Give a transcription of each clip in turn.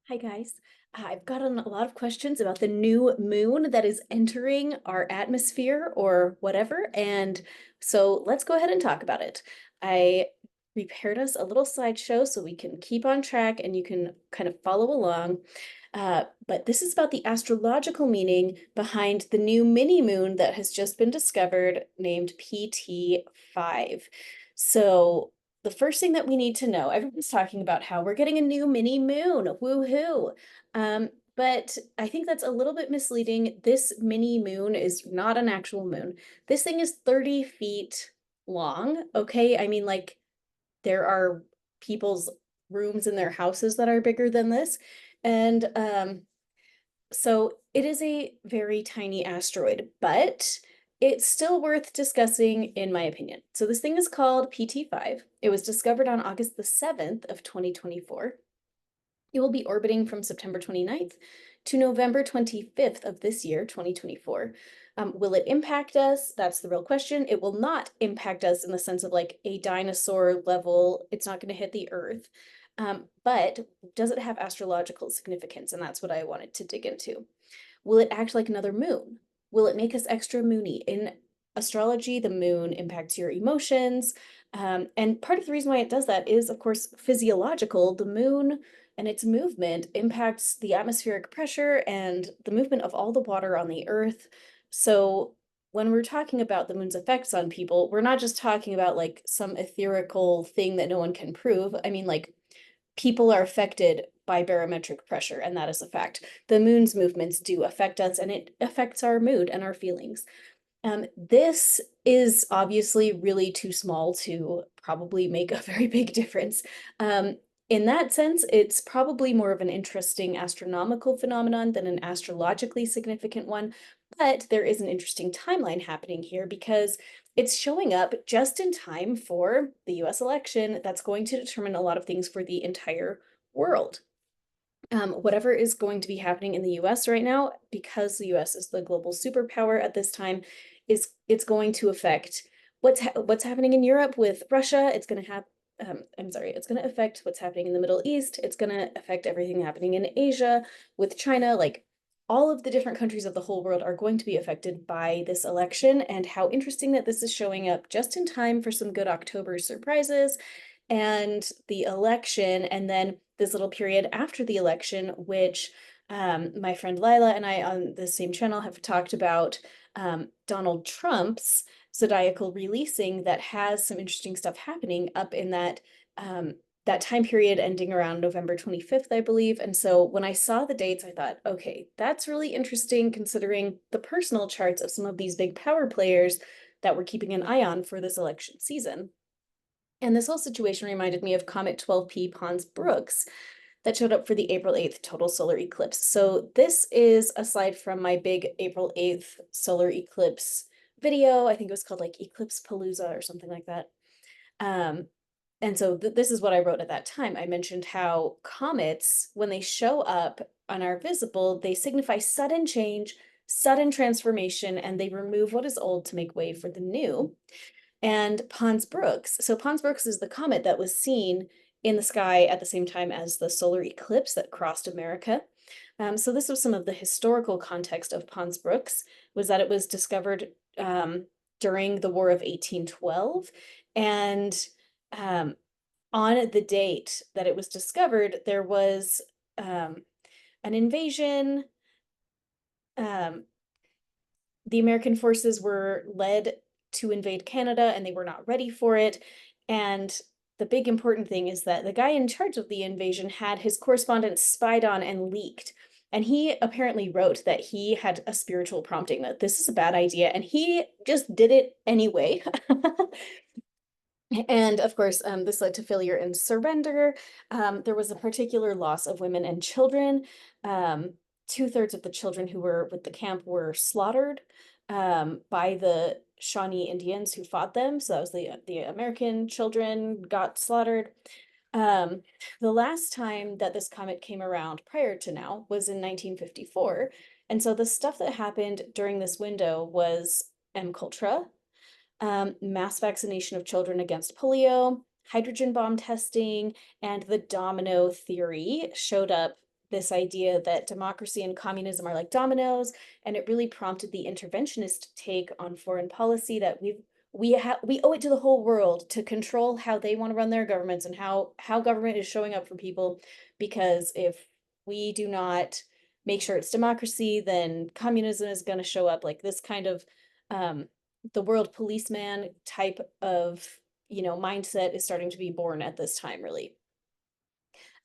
Hi, guys. I've gotten a lot of questions about the new moon that is entering our atmosphere or whatever. And so let's go ahead and talk about it. I prepared us a little slideshow so we can keep on track and you can kind of follow along. But this is about the astrological meaning behind the new mini moon that has just been discovered named PT5. So the first thing that we need to know, everyone's talking about how we're getting a new mini moon, woohoo. But I think that's a little bit misleading. This mini moon is not an actual moon. This thing is 30 feet long, okay? I mean, like, there are people's rooms in their houses that are bigger than this. And so it is a very tiny asteroid, but it's still worth discussing in my opinion. So this thing is called PT5. It was discovered on August the 7th of 2024. It will be orbiting from September 29th to November 25th of this year, 2024. Will it impact us? That's the real question. It will not impact us in the sense of like a dinosaur level. It's not going to hit the Earth. But does it have astrological significance? And that's what I wanted to dig into. Will it act like another moon? Will it make us extra moony? In astrology, the moon impacts your emotions. And part of the reason why it does that is, of course, physiological. The moon and its movement impacts the atmospheric pressure and the movement of all the water on the earth. So when we're talking about the moon's effects on people, we're not just talking about like some etherical thing that no one can prove. I mean, like, people are affected by barometric pressure, and that is a fact. The moon's movements do affect us, and it affects our mood and our feelings. This is obviously really too small to probably make a very big difference. In that sense, it's probably more of an interesting astronomical phenomenon than an astrologically significant one, but there is an interesting timeline happening here because it's showing up just in time for the US election that's going to determine a lot of things for the entire world. Whatever is going to be happening in the US right now, because the US is the global superpower at this time, it's going to affect what's happening in Europe with Russia. It's going to have it's going to affect what's happening in the Middle East. It's going to affect everything happening in Asia with China. Like, all of the different countries of the whole world are going to be affected by this election, and how interesting that this is showing up just in time for some good October surprises and the election, and then this little period after the election, which my friend Lila and I on the same channel have talked about Donald Trump's zodiacal releasing that has some interesting stuff happening up in that time period ending around November 25th, I believe. And so when I saw the dates, I thought, okay, that's really interesting considering the personal charts of some of these big power players that we're keeping an eye on for this election season. And this whole situation reminded me of Comet 12P Pons Brooks that showed up for the April 8th total solar eclipse. So this is a slide from my big April 8th solar eclipse video. I think it was called like Eclipse Palooza or something like that. And so this is what I wrote at that time. I mentioned how comets, when they show up and are visible, they signify sudden change, sudden transformation, and they remove what is old to make way for the new. And Pons Brooks. So Pons Brooks is the comet that was seen in the sky at the same time as the solar eclipse that crossed America. So this was some of the historical context of Pons Brooks, was that it was discovered during the War of 1812. And on the date that it was discovered, there was an invasion. The American forces were led to invade Canada and they were not ready for it. And the big important thing is that the guy in charge of the invasion had his correspondence spied on and leaked. And he apparently wrote that he had a spiritual prompting that this is a bad idea, and he just did it anyway. And of course, this led to failure and surrender. There was a particular loss of women and children. 2/3 of the children who were with the camp were slaughtered by the Shawnee Indians who fought them. So that was the American children got slaughtered. The last time that this comet came around prior to now was in 1954. And so the stuff that happened during this window was MKUltra, mass vaccination of children against polio, hydrogen bomb testing, and the domino theory showed up this idea that democracy and communism are like dominoes, and it really prompted the interventionist take on foreign policy that we owe it to the whole world to control how they want to run their governments and how government is showing up for people, because if we do not make sure it's democracy, then communism is going to show up. Like this kind of the world policeman type of mindset is starting to be born at this time, really.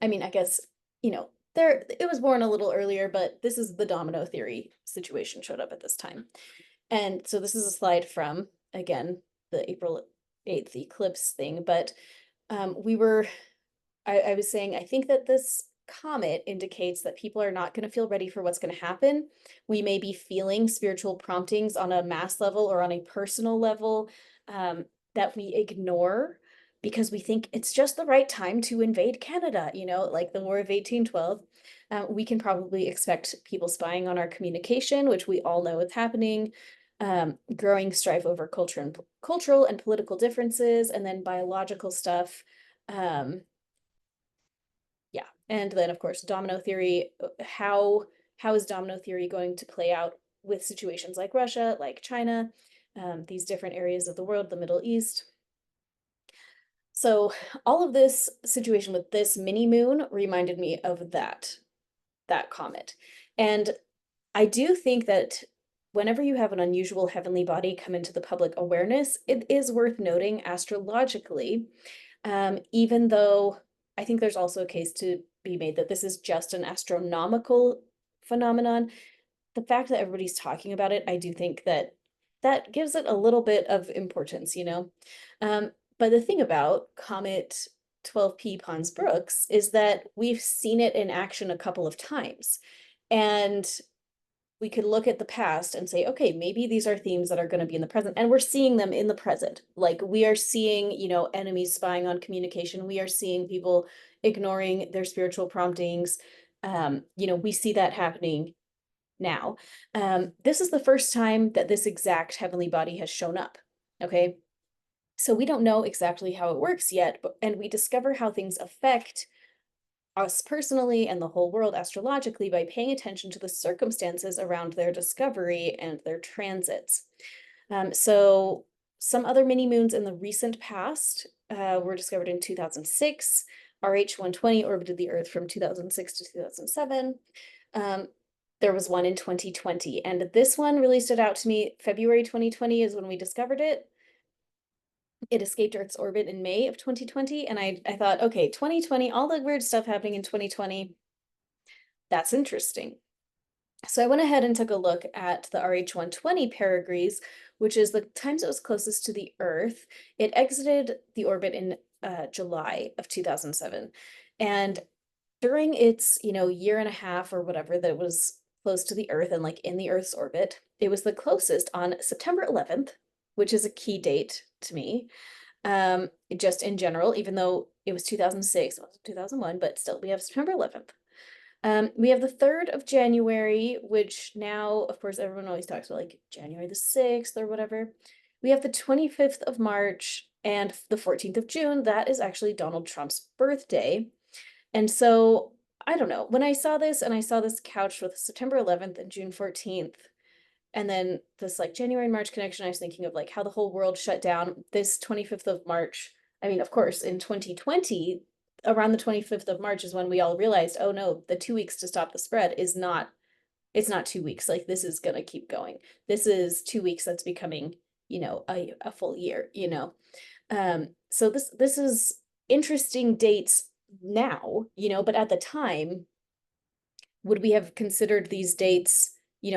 I mean, I guess, there it was born a little earlier, but this is the domino theory situation showed up at this time. And so this is a slide from, again, the April 8th eclipse thing, but I was saying, I think that this comet indicates that people are not going to feel ready for what's going to happen. We may be feeling spiritual promptings on a mass level or on a personal level that we ignore because we think it's just the right time to invade Canada, like the War of 1812. We can probably expect people spying on our communication, which we all know is happening, growing strife over cultural and political differences, and then biological stuff. Yeah, and then of course domino theory. How is domino theory going to play out with situations like Russia, like China, these different areas of the world, the Middle East? So all of this situation with this mini moon reminded me of that comet. And I do think that whenever you have an unusual heavenly body come into the public awareness, it is worth noting astrologically, even though I think there's also a case to be made that this is just an astronomical phenomenon. The fact that everybody's talking about it, I do think that that gives it a little bit of importance, but the thing about Comet 12P Pons Brooks is that we've seen it in action a couple of times. And we could look at the past and say, okay, maybe these are themes that are going to be in the present. And we're seeing them in the present. Like we are seeing, enemies spying on communication. We are seeing people ignoring their spiritual promptings. We see that happening now. This is the first time that this exact heavenly body has shown up. Okay. So we don't know exactly how it works yet, and we discover how things affect us personally and the whole world astrologically by paying attention to the circumstances around their discovery and their transits. So some other mini moons in the recent past were discovered in 2006. RH-120 orbited the Earth from 2006 to 2007. There was one in 2020, and this one really stood out to me. February 2020 is when we discovered it. It escaped Earth's orbit in May of 2020, and I thought, okay, 2020, all the weird stuff happening in 2020, that's interesting. So I went ahead and took a look at the RH-120 perigrees, which is the times it was closest to the Earth. It exited the orbit in July of 2007. And during its, year and a half or whatever that it was close to the Earth and like in the Earth's orbit, it was the closest on September 11th, which is a key date to me, just in general, even though it was 2006, it wasn't 2001, but still, we have September 11th. We have the 3rd of January, which now, of course, everyone always talks about like January the 6th or whatever. We have the 25th of March and the 14th of June. That is actually Donald Trump's birthday. And so, I don't know, when I saw this and I saw this couched with September 11th and June 14th, and then this like January and March connection, I was thinking of like how the whole world shut down this 25th of March. I mean, of course, in 2020, around the 25th of March is when we all realized, oh no, the 2 weeks to stop the spread is not, it's not 2 weeks. Like this is gonna keep going. This is 2 weeks that's becoming, a full year, So this is interesting dates now, but at the time, would we have considered these dates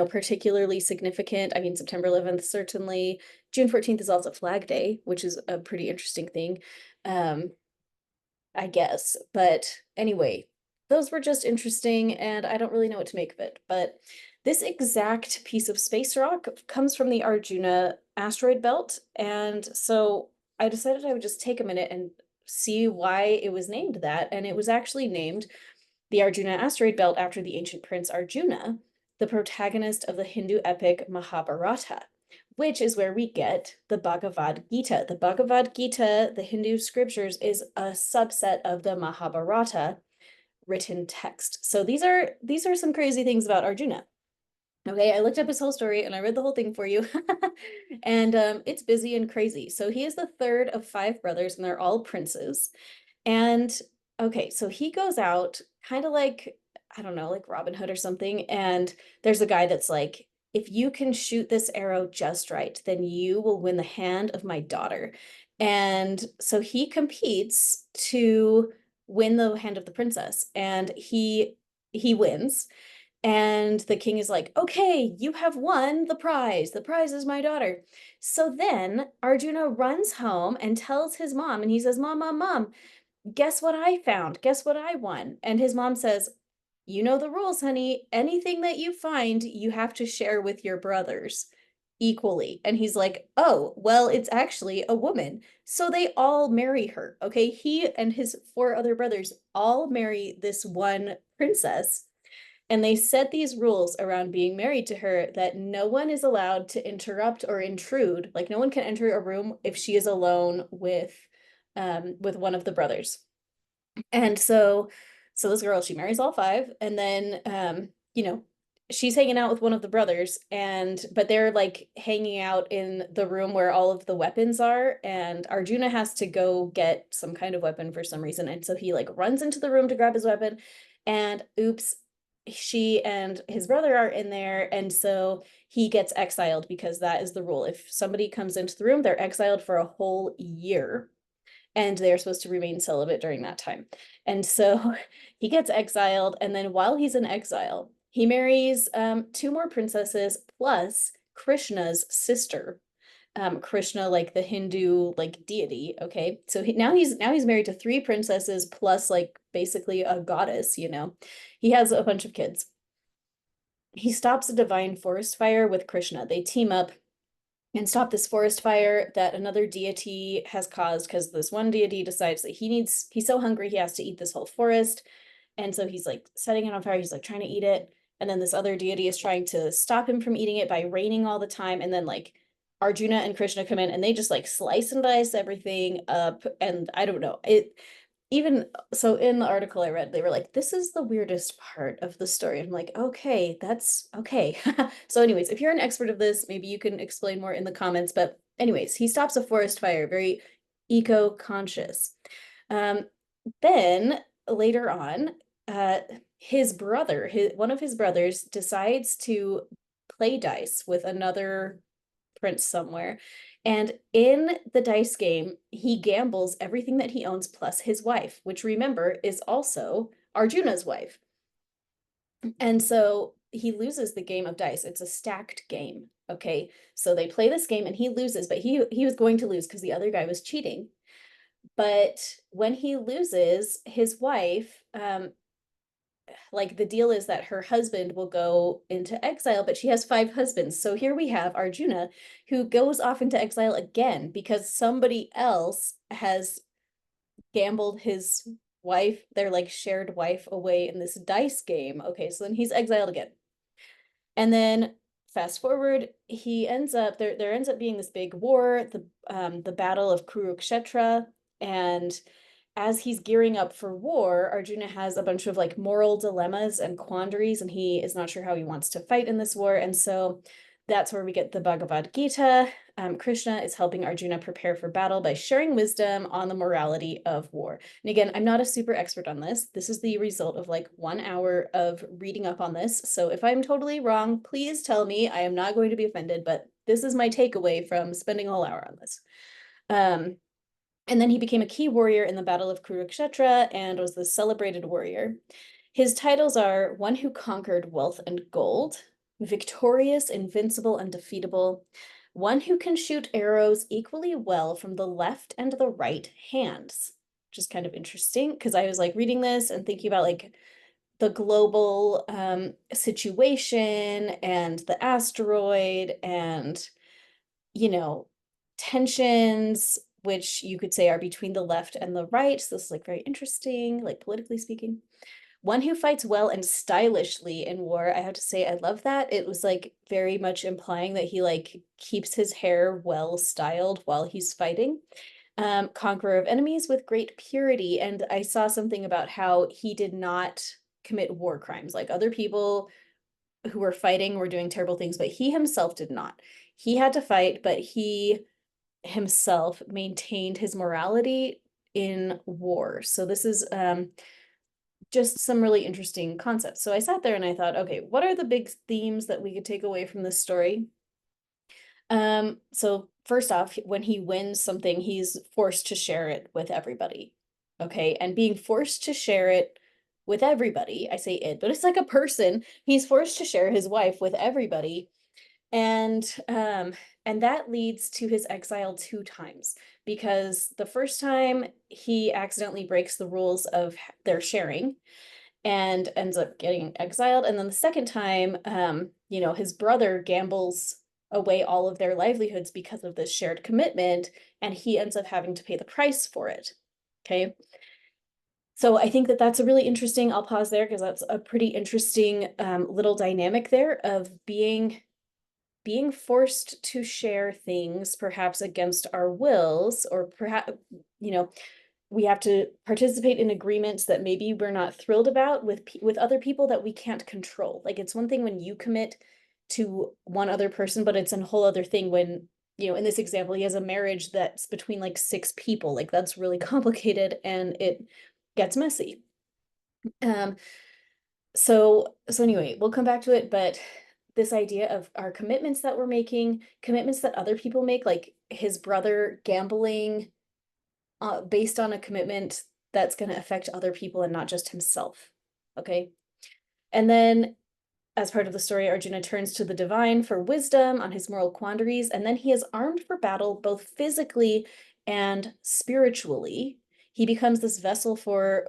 particularly significant? I mean, September 11th, certainly. June 14th is also Flag Day, which is a pretty interesting thing, I guess. But anyway, those were just interesting, and I don't really know what to make of it. But this exact piece of space rock comes from the Arjuna asteroid belt, and so I decided I would just take a minute and see why it was named that, and it was actually named the Arjuna asteroid belt after the ancient prince Arjuna, the protagonist of the Hindu epic Mahabharata, which is where we get the Bhagavad Gita. The Bhagavad Gita, the Hindu scriptures, is a subset of the Mahabharata written text. So these are some crazy things about Arjuna. Okay, I looked up his whole story and I read the whole thing for you. And it's busy and crazy. So he is the third of five brothers, and they're all princes. And okay, so he goes out kind of like, I don't know, like Robin Hood or something. And there's a guy that's like, if you can shoot this arrow just right, then you will win the hand of my daughter. And so he competes to win the hand of the princess, and he wins. And the king is like, okay, you have won the prize. The prize is my daughter. So then Arjuna runs home and tells his mom, and he says, Mom, Mom, Mom, guess what I found? Guess what I won? And his mom says, you know the rules, honey. Anything that you find, you have to share with your brothers equally. And he's like, oh, well, it's actually a woman. So they all marry her. Okay. He and his four other brothers all marry this one princess. And they set these rules around being married to her that no one is allowed to interrupt or intrude. Like no one can enter a room if she is alone with one of the brothers. And so this girl, she marries all five, and then you know, she's hanging out with one of the brothers, and but they're like hanging out in the room where all of the weapons are, and Arjuna has to go get some kind of weapon for some reason. And so he like runs into the room to grab his weapon, and oops, she and his brother are in there, and so he gets exiled because that is the rule. If somebody comes into the room, they're exiled for a whole year, and they're supposed to remain celibate during that time. And so he gets exiled, and then while he's in exile, he marries two more princesses plus Krishna's sister. Krishna, like the Hindu like deity. Okay, so now he's married to three princesses plus like basically a goddess. He has a bunch of kids. He stops a divine forest fire with Krishna. They team up and stop this forest fire that another deity has caused, because this one deity decides that he's so hungry he has to eat this whole forest. And so he's like setting it on fire, he's like trying to eat it. And then this other deity is trying to stop him from eating it by raining all the time. And then like Arjuna and Krishna come in and they just like slice and dice everything up. And I don't know. Even so, in the article I read, they were like, this is the weirdest part of the story. I'm like, okay, that's okay. So anyways, if you're an expert of this, maybe you can explain more in the comments. But anyways, he stops a forest fire, very eco-conscious. Then later on, his brother, one of his brothers decides to play dice with another prince somewhere. And in the dice game, he gambles everything that he owns plus his wife, which remember is also Arjuna's wife. And so he loses the game of dice. It's a stacked game. Okay. So they play this game and he loses, but he was going to lose because the other guy was cheating. But when he loses, his wife, like the deal is that her husband will go into exile, but she has five husbands. So here we have Arjuna, who goes off into exile again because somebody else has gambled his wife, their like shared wife, away in this dice game. Okay, so then he's exiled again. And then fast forward, he ends up there ends up being this big war, the Battle of Kurukshetra. And as he's gearing up for war, Arjuna has a bunch of like moral dilemmas and quandaries, and he is not sure how he wants to fight in this war. And so that's where we get the Bhagavad Gita. Krishna is helping Arjuna prepare for battle by sharing wisdom on the morality of war. And again, I'm not a super expert on this. This is the result of like 1 hour of reading up on this. So if I'm totally wrong, please tell me. I am not going to be offended, but this is my takeaway from spending a whole hour on this. And then he became a key warrior in the Battle of Kurukshetra and was the celebrated warrior. His titles are one who conquered wealth and gold, victorious, invincible, undefeatable, one who can shoot arrows equally well from the left and the right hands, which is kind of interesting because I was like reading this and thinking about like the global situation and the asteroid and, tensions, which you could say are between the left and the right. So this is like very interesting, like politically speaking. One who fights well and stylishly in war. I have to say, I love that. It was like very much implying that he like keeps his hair well styled while he's fighting. Conqueror of enemies with great purity. And I saw something about how he did not commit war crimes. Like other people who were fighting were doing terrible things, but he himself did not. He had to fight, but he himself maintained his morality in war. So this is just some really interesting concepts. So I sat there and I thought, okay, what are the big themes that we could take away from this story? So first off, when he wins something, he's forced to share it with everybody. Okay. And being forced to share it with everybody, I say it, but it's like a person. He's forced to share his wife with everybody. And that leads to his exile 2 times, because the first time he accidentally breaks the rules of their sharing and ends up getting exiled. And then the second time, his brother gambles away all of their livelihoods because of this shared commitment, and he ends up having to pay the price for it. Okay. So I think that that's a really interesting, I'll pause there because that's a pretty interesting little dynamic there of being forced to share things perhaps against our wills, or perhaps, we have to participate in agreements that maybe we're not thrilled about with other people that we can't control. Like it's one thing when you commit to one other person, but it's a whole other thing when, in this example, he has a marriage that's between like 6 people. Like that's really complicated and it gets messy. So anyway, we'll come back to it, but this idea of our commitments that we're making, commitments that other people make, like his brother gambling based on a commitment that's going to affect other people and not just himself. Okay. And then as part of the story, Arjuna turns to the divine for wisdom on his moral quandaries, and then he is armed for battle both physically and spiritually. He becomes this vessel for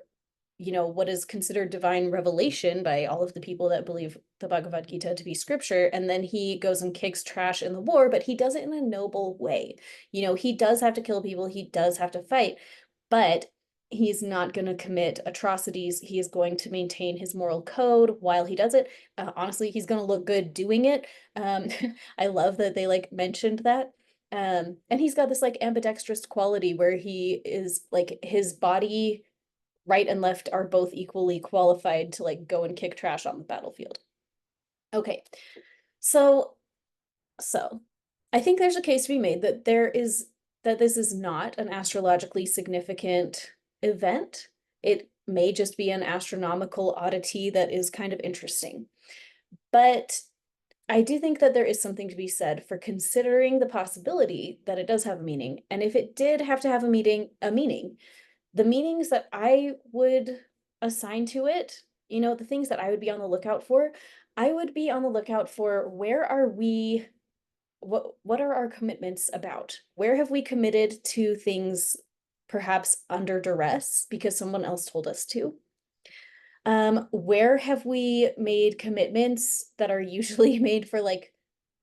what is considered divine revelation by all of the people that believe the Bhagavad Gita to be scripture. And then he goes and kicks trash in the war, but he does it in a noble way. He does have to kill people, he does have to fight, but he's not going to commit atrocities. He is going to maintain his moral code while he does it. Honestly, he's going to look good doing it. I love that they like mentioned that. And he's got this like ambidextrous quality where he is like his body right and left are both equally qualified to like go and kick trash on the battlefield. Okay. So I think there's a case to be made that this is not an astrologically significant event. It may just be an astronomical oddity that is kind of interesting. But I do think that there is something to be said for considering the possibility that it does have a meaning. And if it did have to have a meaning, the meanings that I would assign to it, the things that I would be on the lookout for, I would be on the lookout for where are we, what are our commitments about? Where have we committed to things perhaps under duress because someone else told us to? Where have we made commitments that are usually made for like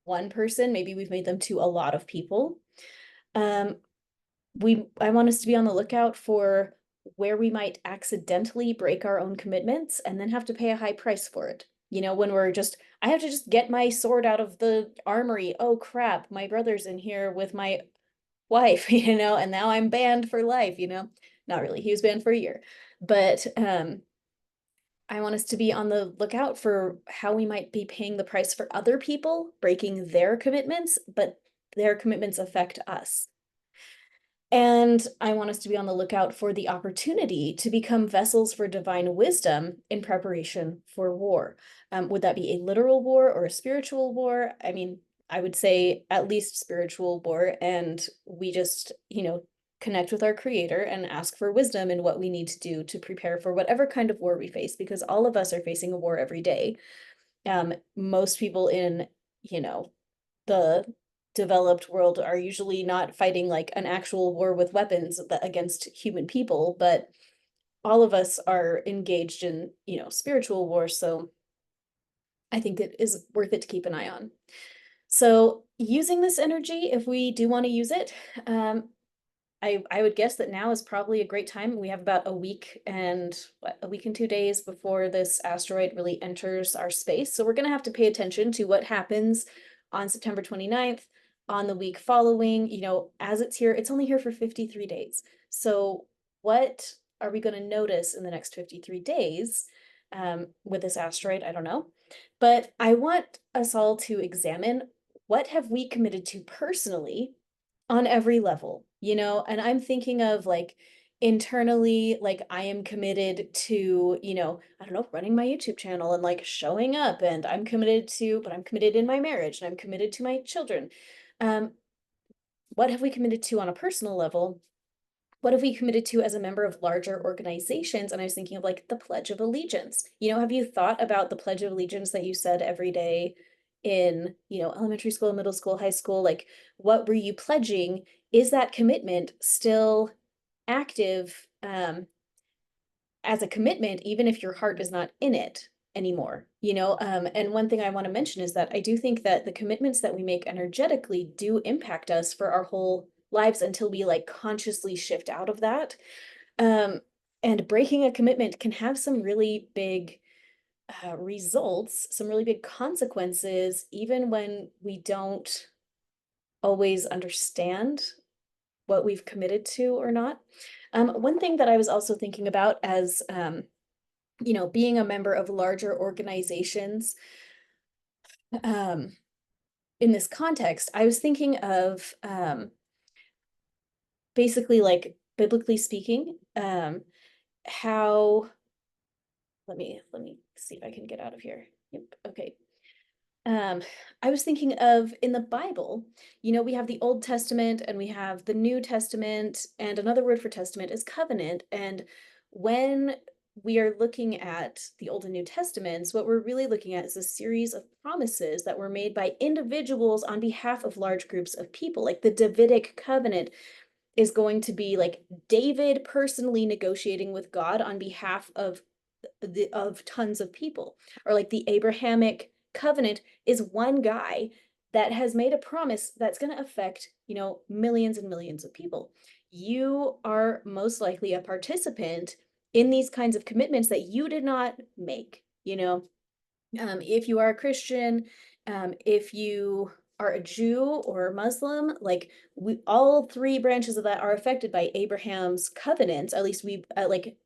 one person? Maybe we've made them to a lot of people. I want us to be on the lookout for where we might accidentally break our own commitments and then have to pay a high price for it. When I have to just get my sword out of the armory. Oh crap, my brother's in here with my wife, and now I'm banned for life, Not really, he was banned for a year. But I want us to be on the lookout for how we might be paying the price for other people, breaking their commitments, but their commitments affect us. And I want us to be on the lookout for the opportunity to become vessels for divine wisdom in preparation for war. Would that be a literal war or a spiritual war? I mean, I would say at least spiritual war, and we just, connect with our creator and ask for wisdom in what we need to do to prepare for whatever kind of war we face, because all of us are facing a war every day. Most people in, the developed world are usually not fighting like an actual war with weapons against human people, but all of us are engaged in, spiritual war. So I think it is worth it to keep an eye on. So using this energy, if we do want to use it, I would guess that now is probably a great time. We have about a week and 2 days before this asteroid really enters our space. So we're going to have to pay attention to what happens on September 29th, on the week following, as it's here, it's only here for 53 days. So what are we going to notice in the next 53 days with this asteroid? I don't know. But I want us all to examine, what have we committed to personally on every level, and I'm thinking of like internally, like I am committed to, I don't know, running my YouTube channel and like showing up, and but I'm committed in my marriage, and I'm committed to my children. Um, what have we committed to on a personal level? What have we committed to as a member of larger organizations? And I was thinking of like the Pledge of Allegiance. Have you thought about the Pledge of Allegiance that you said every day in, elementary school, middle school, high school? Like, what were you pledging? Is that commitment still active as a commitment, even if your heart is not in it anymore? And one thing I want to mention is that I do think that the commitments that we make energetically do impact us for our whole lives until we like consciously shift out of that. Um, and breaking a commitment can have some really big results, some really big consequences, even when we don't always understand what we've committed to or not. One thing that I was also thinking about as, being a member of larger organizations, um, in this context, I was thinking of basically like biblically speaking, how let me see if I can get out of here. Yep, okay. Um, I was thinking of in the Bible, we have the Old Testament and we have the New Testament, and another word for testament is covenant. And when we are looking at the Old and New Testaments, what we're really looking at is a series of promises that were made by individuals on behalf of large groups of people. Like the Davidic covenant is going to be like David personally negotiating with God on behalf of tons of people. Or like the Abrahamic covenant is one guy that has made a promise that's going to affect, millions and millions of people. You are most likely a participant in these kinds of commitments that you did not make. If you are a Christian, if you are a Jew or Muslim, like all three branches of that are affected by Abraham's covenant. At least we like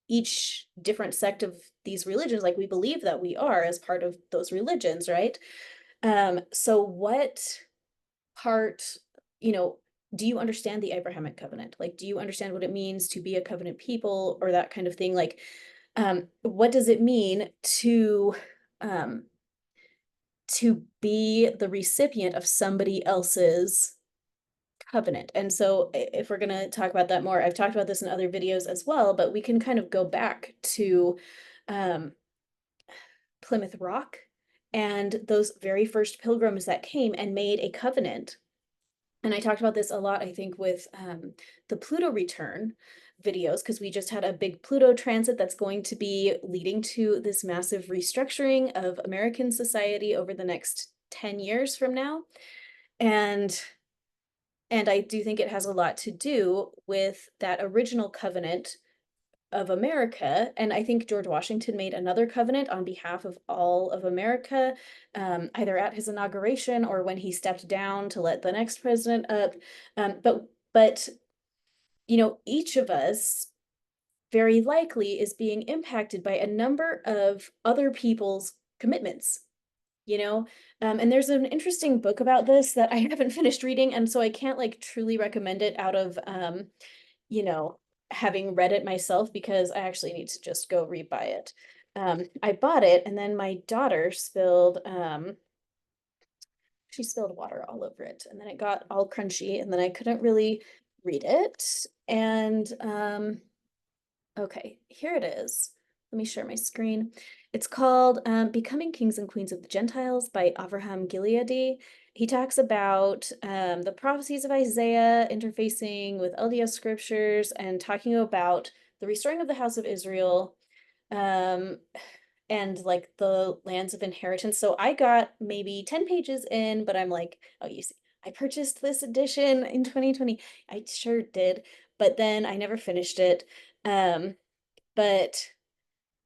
each different sect of these religions, like we believe that we are as part of those religions, right? So what part, do you understand the Abrahamic covenant? Like, do you understand what it means to be a covenant people or that kind of thing? Like, what does it mean um, to be the recipient of somebody else's covenant? And so if we're going to talk about that more, I've talked about this in other videos as well, but we can kind of go back to um, Plymouth Rock and those very first pilgrims that came and made a covenant. And I talked about this a lot, I think, with the Pluto return videos, because we just had a big Pluto transit that's going to be leading to this massive restructuring of American society over the next 10 years from now. And I do think it has a lot to do with that original covenant of America. And I think George Washington made another covenant on behalf of all of America, either at his inauguration or when he stepped down to let the next president up. But each of us very likely is being impacted by a number of other people's commitments. And there's an interesting book about this that I haven't finished reading, and so I can't like truly recommend it out of you know, having read it myself, because I actually need to just go rebuy it. I bought it and then my daughter she spilled water all over it, and then it got all crunchy, and then I couldn't really read it. And okay, here it is. Let me share my screen. It's called Becoming Kings and Queens of the Gentiles by Avraham Gileadi. He talks about the prophecies of Isaiah interfacing with LDS scriptures and talking about the restoring of the house of Israel, um, and like the lands of inheritance. So I got maybe 10 pages in, but I'm like, oh, you see, I purchased this edition in 2020. I sure did, but then I never finished it. Um, but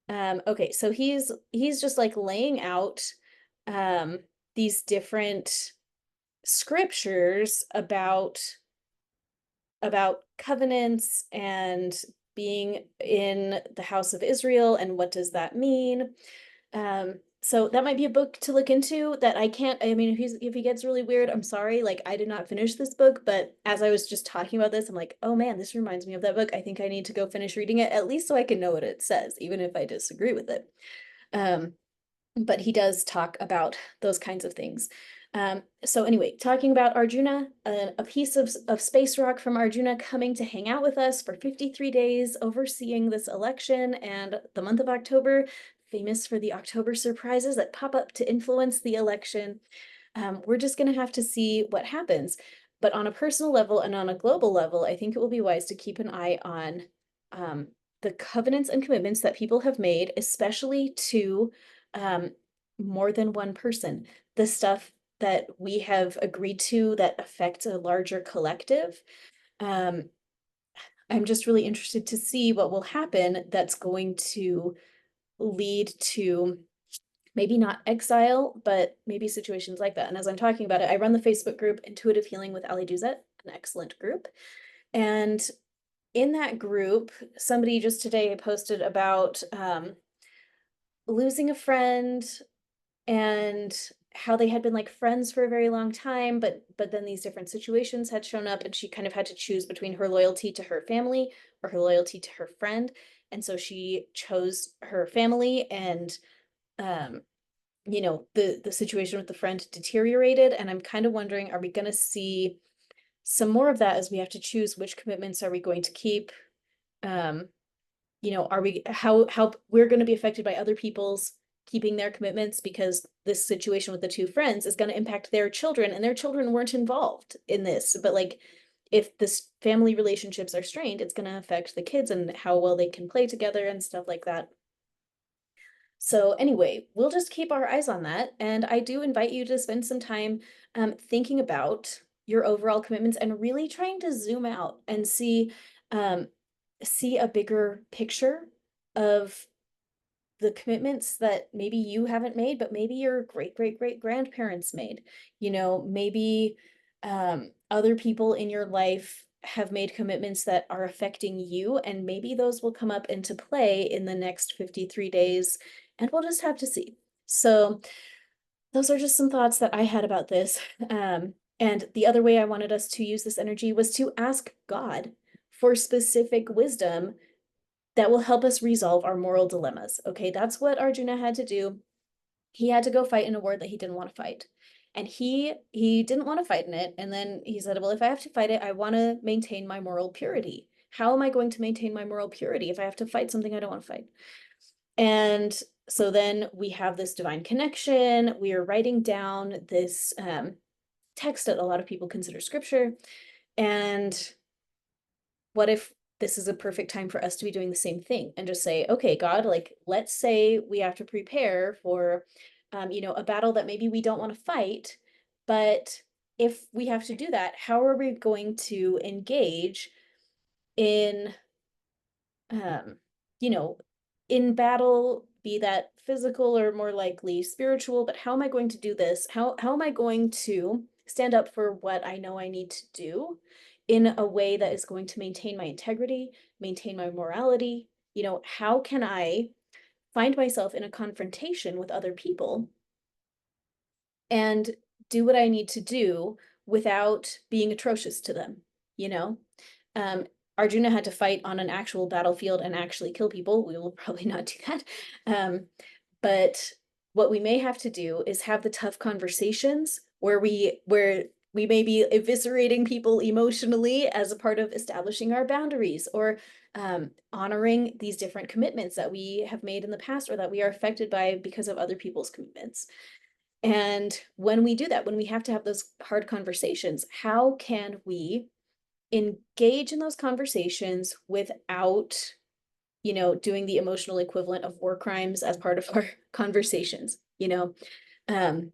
okay, so he's just like laying out these different scriptures about covenants and being in the house of Israel and what does that mean. So that might be a book to look into that I can't, I mean, if he gets really weird, I'm sorry. Like I did not finish this book, but as I was just talking about this, I'm like, oh man, this reminds me of that book. I think I need to go finish reading it, at least so I can know what it says, even if I disagree with it. Um, but he does talk about those kinds of things. So anyway, talking about Arjuna, a piece of space rock from Arjuna coming to hang out with us for 53 days, overseeing this election and the month of October, famous for the October surprises that pop up to influence the election. We're just going to have to see what happens. But on a personal level and on a global level, I think it will be wise to keep an eye on the covenants and commitments that people have made, especially to um, more than one person. The stuff that we have agreed to that affects a larger collective. Um, I'm just really interested to see what will happen that's going to lead to maybe not exile, but maybe situations like that. And as I'm talking about it, I run the Facebook group Intuitive Healing with Allie Duzett, an excellent group. And in that group, somebody just today posted about losing a friend and how they had been like friends for a very long time, but then these different situations had shown up and she kind of had to choose between her loyalty to her family or her loyalty to her friend. And so she chose her family, and um the situation with the friend deteriorated, and I'm kind of wondering, are we going to see some more of that as we have to choose which commitments are we going to keep? um are we how we're going to be affected by other people's keeping their commitments, because this situation with the two friends is going to impact their children, and their children weren't involved in this, but like if this family relationships are strained, it's going to affect the kids and how well they can play together and stuff like that. So anyway, we'll just keep our eyes on that. And I do invite you to spend some time thinking about your overall commitments and really trying to zoom out and um, see a bigger picture of the commitments that maybe you haven't made, but maybe your great great great grandparents made. Maybe other people in your life have made commitments that are affecting you, and maybe those will come up into play in the next 53 days, and we'll just have to see. So those are just some thoughts that I had about this. And the other way I wanted us to use this energy was to ask God for specific wisdom that will help us resolve our moral dilemmas. Okay, that's what Arjuna had to do. He had to go fight in a war that he didn't want to fight. And he didn't want to fight in it. And then he said, well, if I have to fight it, I want to maintain my moral purity. How am I going to maintain my moral purity if I have to fight something I don't want to fight? And so then we have this divine connection. We are writing down this text that a lot of people consider scripture. And what if this is a perfect time for us to be doing the same thing and just say, okay, God, like, let's say we have to prepare for, a battle that maybe we don't want to fight, but if we have to do that, how are we going to engage in, um, you know, in battle, be that physical or more likely spiritual, but how am I going to do this? How am I going to stand up for what I know I need to do in a way that is going to maintain my integrity, maintain my morality? How can I find myself in a confrontation with other people and do what I need to do without being atrocious to them, you know? Um, Arjuna had to fight on an actual battlefield and actually kill people. We will probably not do that. But what we may have to do is have the tough conversations where we may be eviscerating people emotionally as a part of establishing our boundaries, or honoring these different commitments that we have made in the past or that we are affected by because of other people's commitments. And when we do that, when we have to have those hard conversations, how can we engage in those conversations without, doing the emotional equivalent of war crimes as part of our conversations? Um,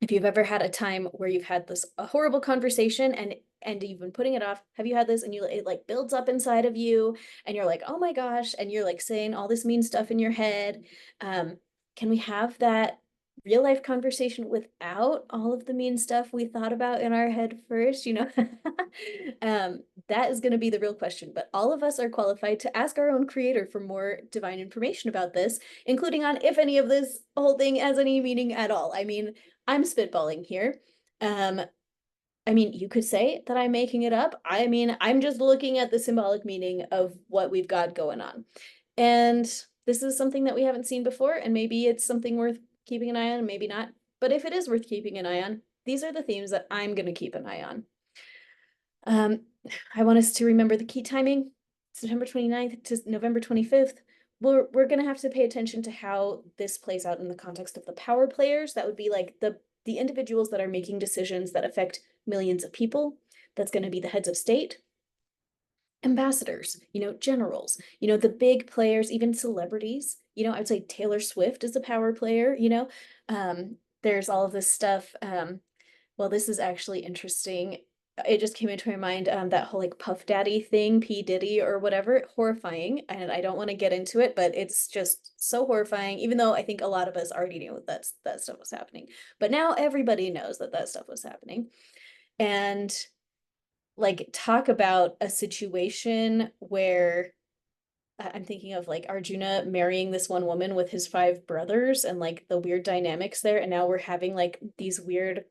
if you've ever had a time where you've had a horrible conversation and you've been putting it off, have you had this and it like builds up inside of you and you're like, oh my gosh, and you're like saying all this mean stuff in your head? Can we have that real life conversation without all of the mean stuff we thought about in our head first, you know? That is going to be the real question. But all of us are qualified to ask our own creator for more divine information about this, including on if any of this whole thing has any meaning at all. I mean, I'm spitballing here. I mean, you could say that I'm making it up. I mean, I'm just looking at the symbolic meaning of what we've got going on. And this is something that we haven't seen before, and maybe it's something worth keeping an eye on, and maybe not. But if it is worth keeping an eye on, these are the themes that I'm going to keep an eye on. I want us to remember the key timing, September 29th to November 25th. We're going to have to pay attention to how this plays out in the context of the power players. That would be like the individuals that are making decisions that affect millions of people. That's going to be the heads of state, ambassadors, generals, the big players, even celebrities. I'd say Taylor Swift is a power player, there's all of this stuff. Well, this is actually interesting. It just came into my mind, that whole like Puff Daddy thing, P. Diddy or whatever, horrifying. And I don't want to get into it, but it's just so horrifying, even though I think a lot of us already knew that stuff was happening. But now everybody knows that stuff was happening. And like, talk about a situation where I'm thinking of like Arjuna marrying this one woman with his 5 brothers and like the weird dynamics there. And now we're having like these weird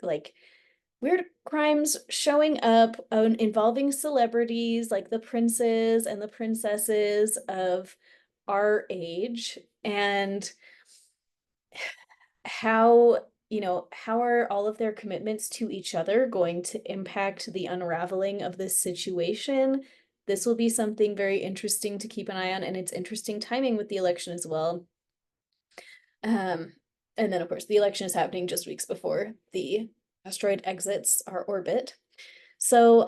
crimes showing up involving celebrities like the princes and the princesses of our age. And how are all of their commitments to each other going to impact the unraveling of this situation? This will be something very interesting to keep an eye on, and it's interesting timing with the election as well. And then of course the election is happening just weeks before the asteroid exits our orbit. So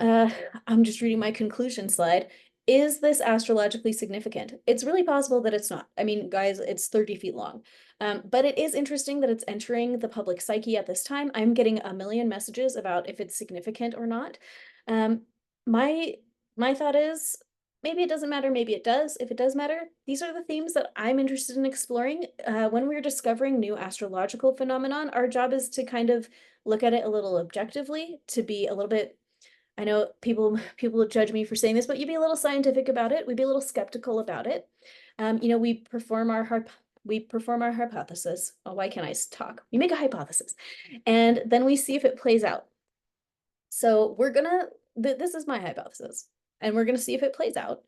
I'm just reading my conclusion slide. Is this astrologically significant? It's really possible that it's not. I mean, guys, it's 30 feet long. But it is interesting that it's entering the public psyche at this time. I'm getting a million messages about if it's significant or not. My thought is maybe it doesn't matter, maybe it does. If it does matter, these are the themes that I'm interested in exploring. When we're discovering new astrological phenomenon, our job is to kind of look at it a little objectively, to be a little bit, I know people will judge me for saying this, but you'd be a little scientific about it. We'd be a little skeptical about it. We perform our hypothesis. Oh, why can't I talk? We make a hypothesis, and then we see if it plays out. So this is my hypothesis, and we're gonna see if it plays out.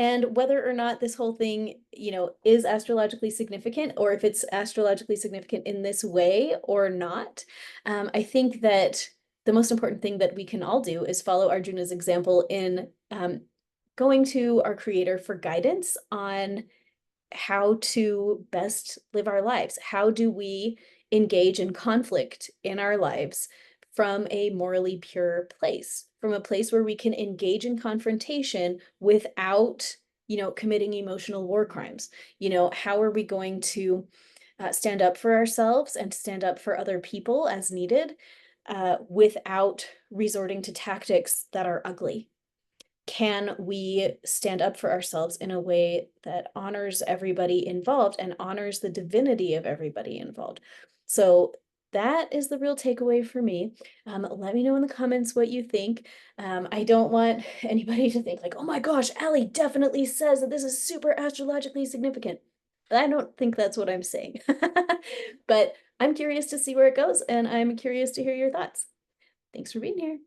And whether or not this whole thing, is astrologically significant, or if it's astrologically significant in this way or not. I think that the most important thing that we can all do is follow Arjuna's example in going to our creator for guidance on how to best live our lives. How do we engage in conflict in our lives from a morally pure place, from a place where we can engage in confrontation without, committing emotional war crimes? How are we going to stand up for ourselves and stand up for other people as needed, without resorting to tactics that are ugly? Can we stand up for ourselves in a way that honors everybody involved and honors the divinity of everybody involved? So that is the real takeaway for me. Let me know in the comments what you think. I don't want anybody to think like, oh my gosh, Allie definitely says that this is super astrologically significant. I don't think that's what I'm saying. But I'm curious to see where it goes, and I'm curious to hear your thoughts. Thanks for being here.